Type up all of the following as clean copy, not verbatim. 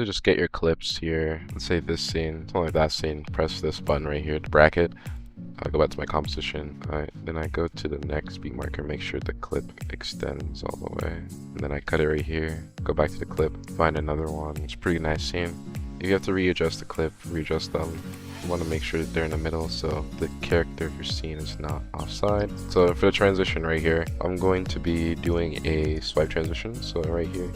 basically just get your clips here. Let's say this scene, something like that scene. Press this button right here to bracket. I'll go back to my composition. Alright, then I go to the next beat marker, make sure the clip extends all the way. And then I cut it right here. Go back to the clip, find another one. It's a pretty nice scene. If you have to readjust the clip, readjust them. You want to make sure that they're in the middle so the character of your scene is not offside. So for the transition right here, I'm going to be doing a swipe transition. So right here,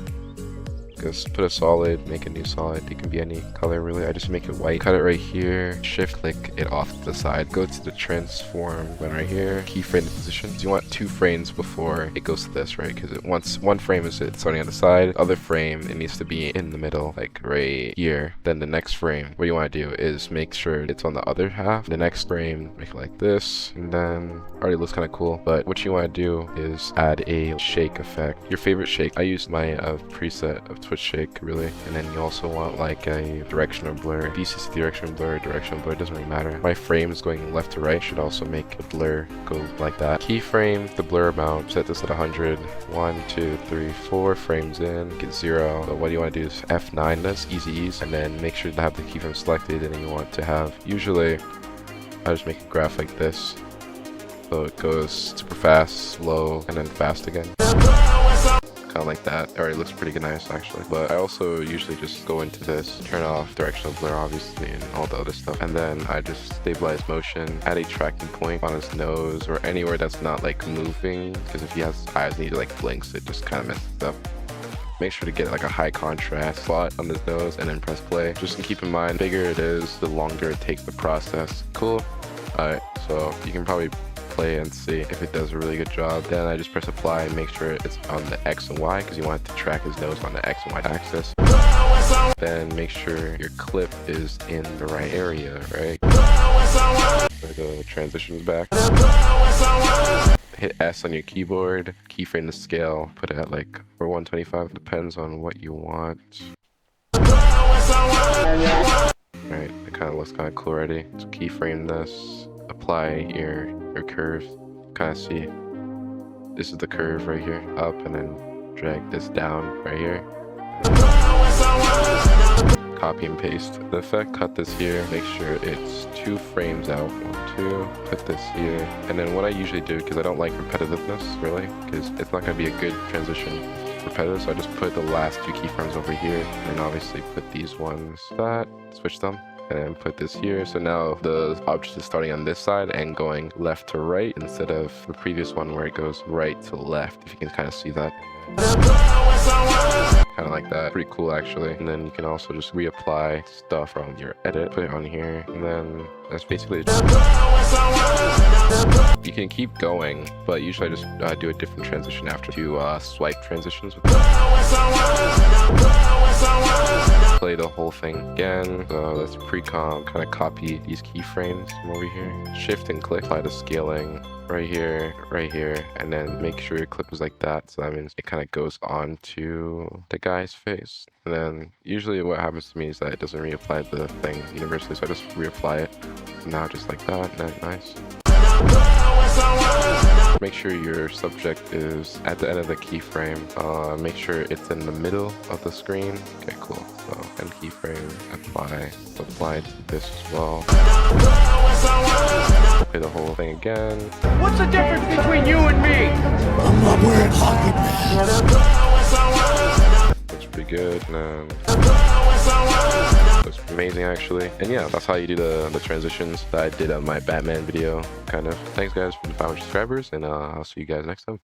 just put a solid, make a new solid. It can be any color really. I just make it white. Cut it right here. Shift click it off to the side. Go to the transform button right here. Keyframe the positions. You want 2 frames before it goes to this, right? Because once 1 frame is starting on the side, other frame it needs to be in the middle, like right here. Then the next frame, what you want to do is make sure it's on the other half. The next frame, make it like this, and then already looks kind of cool. But what you want to do is add a shake effect. Your favorite shake. I used my preset of Twitch shake really, and then you also want like a directional blur. BCC directional blur, doesn't really matter. My frame is going left to right, should also make the blur go like that. Keyframe the blur amount, set this at 100. 1, 2, 3, 4 frames in, get 0. So what you want to do is F9, that's easy ease, and then make sure to have the keyframe selected, and then you want to have, usually I just make a graph like this, so it goes super fast, slow, and then fast again. Kind of like that. Alright, looks pretty good, nice actually. But I also usually just go into this, turn off directional blur obviously and all the other stuff, and then I just stabilize motion, add a tracking point on his nose or anywhere that's not like moving, because if he has eyes and he like blinks, it just kind of messes up. Make sure to get like a high contrast spot on his nose and then press play. Just keep in mind, the bigger it is, the longer it takes the process. Cool. Alright, so you can probably play and see if it does a really good job. Then I just press apply and make sure it's on the X and Y, because you want it to track his nose on the X and Y axis. Then make sure your clip is in the right area, right? The transitions back. Hit S on your keyboard, keyframe the scale, put it at like 125, depends on what you want. Right, it kind of looks kind of cool already. So keyframe this, apply your curve, kind of see. This is the curve right here, up, and then drag this down right here. Copy and paste the effect, cut this here, make sure it's 2 frames out, 1, 2, put this here. And then what I usually do, because I don't like repetitiveness really, because it's not going to be a good transition repetitive, so I just put the last 2 keyframes over here, and obviously put these ones that, switch them, and put this here. So now the object is starting on this side and going left to right instead of the previous one where it goes right to left, if you can kind of see that. Kind of like that. Pretty cool actually. And then you can also just reapply stuff from your edit, put it on here, and then that's basically it. You can keep going, but usually I just do a different transition after to swipe transitions with play the whole thing again. So let's pre-comp, kind of copy these keyframes from over here. Shift and click, apply the scaling right here, and then make sure your clip is like that. So that means it kind of goes onto the guy's face. And then usually what happens to me is that it doesn't reapply the thing universally, so I just reapply it. So now just like that, nice. Make sure your subject is at the end of the keyframe. Make sure it's in the middle of the screen. Okay, cool. So end keyframe, apply to this as well. Play the whole thing again. What's the difference between you and me? I'm not wearing hockey pads. Looks pretty good. And looks amazing actually. And yeah, that's how you do the transitions that I did on my Batman video, kind of. Thanks guys for the 500 subscribers, and I'll see you guys next time.